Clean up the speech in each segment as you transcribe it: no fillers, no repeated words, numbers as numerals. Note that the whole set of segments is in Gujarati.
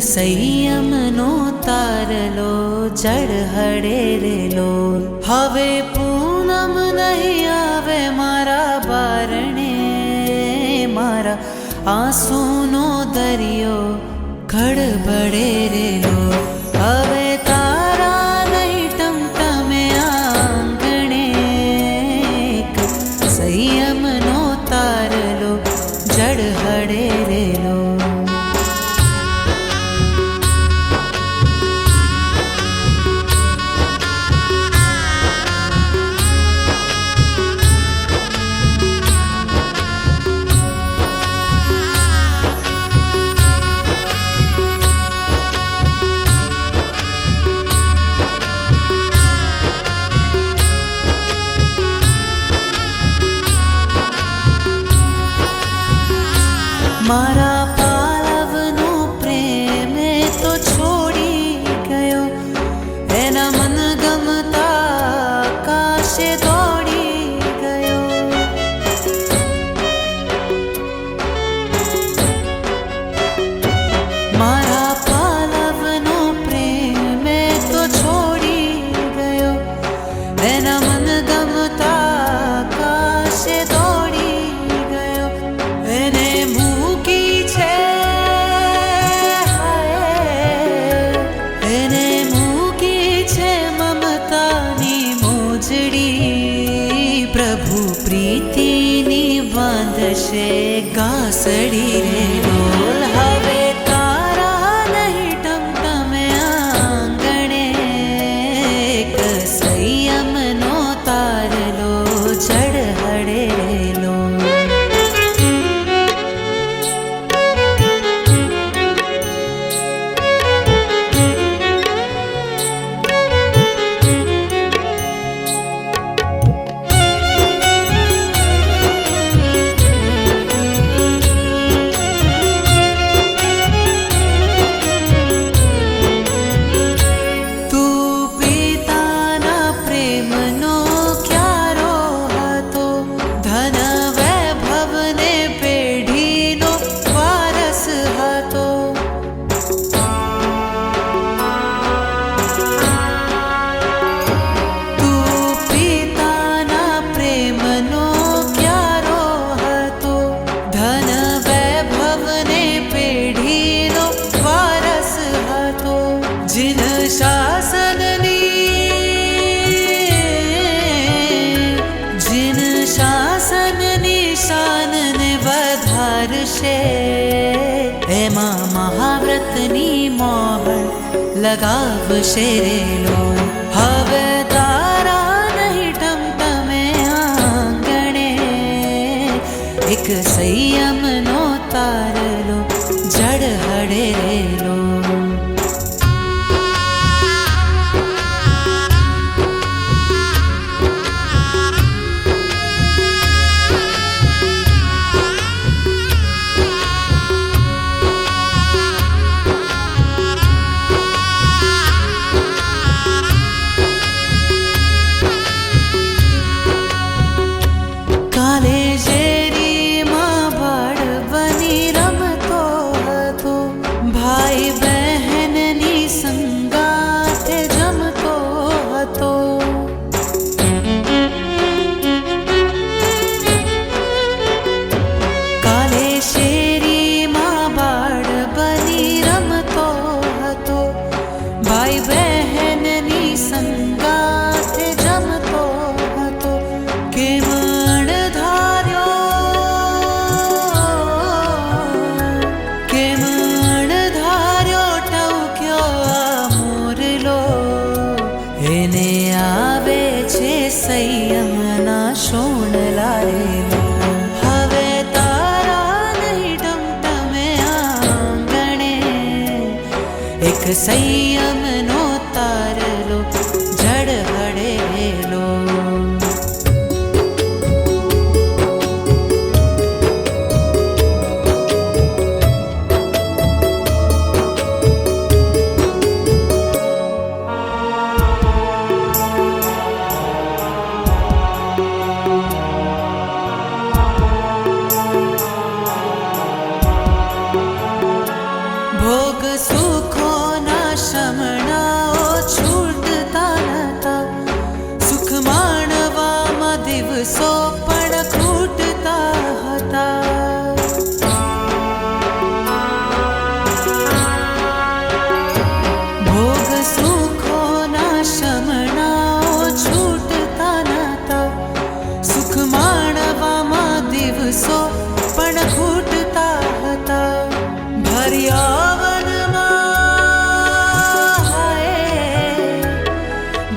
સંયમનો તારલો જળ હળેરેલો હવે પૂનમ નહીં આવે મારા બારણે મારા આંસુનો દરિયો ખડબડેરેલો હવે તારા નહીં ટમટમે આંગણે સંયમનો તારલો જળ હળેરેલો મારા પાલવનો પ્રેમ તો છોડી ગયો એના મન ગમતા આકાશે દોડી ગયો મારા પાલવનો પ્રેમ તો છોડી ગયો એના મન ગમતા આકાશે દોડી ગયો એને પ્રભુ પ્રીતિની બાંધશે ગાસડી રે ડોલ હવે તારા નહીં ટમટમે આંગણે સંયમનો તારલો જળ હળેલો શાસનની શાનને વધારશે એમાં મહાવ્રતની મોહર લગાવશે રેલો હવે તારા નહીં ટમટમે આંગણે એક સંયમનો તારલો જળ હળેરેલો સંયમના શોણલા રેલો હવે તારા નહીં ટમટમે આંગણે એક સંયમનો તારલો જળ હળેલો ભોગ સુખ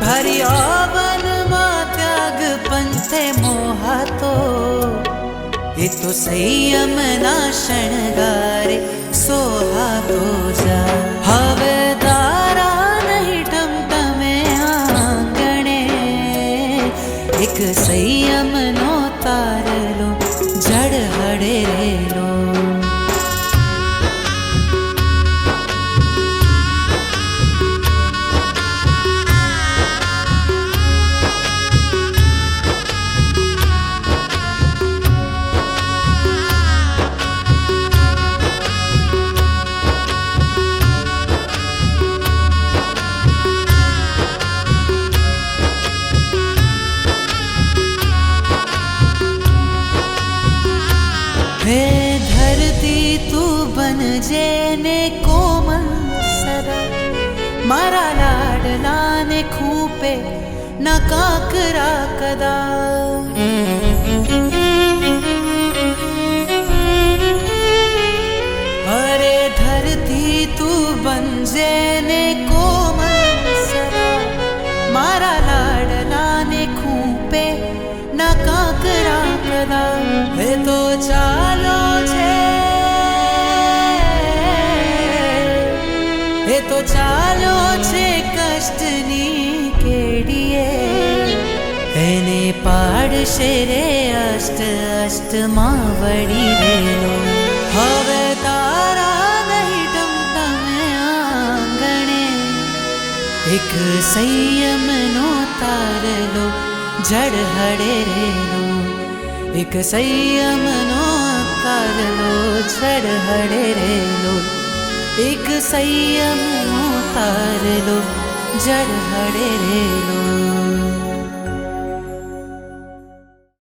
ભર્યા વનમાં ત્યાગ પંથે મોહાતો એ તો સંયમના શણગારે સોહાતો જા હવે તારા નહીં ટમટમે આંગણે એક સંયમનો તારલો જડ હડેલો હે ધરતી તું બનજે ને કોમલ સદા મારા લાડલાને ખૂપે ન કાકરા કદા અરે ધરતી તું બનજે ને કોમલ સદા મારા લાડલાને ખૂપે ન કાકરા કદા હે તો ચાલો છે એ તો ચાલો છે કષ્ટની કેડીએ એને પાડશે રે અષ્ટ અષ્ટમાં વળી રેલો હવે તારા નહીં ટમટમે આંગણે એક સંયમનો તારલો જડ હડેલો એક સંયમનો તારલો જડ હડેલો એક સંયમનો તારલો જડ હડેલો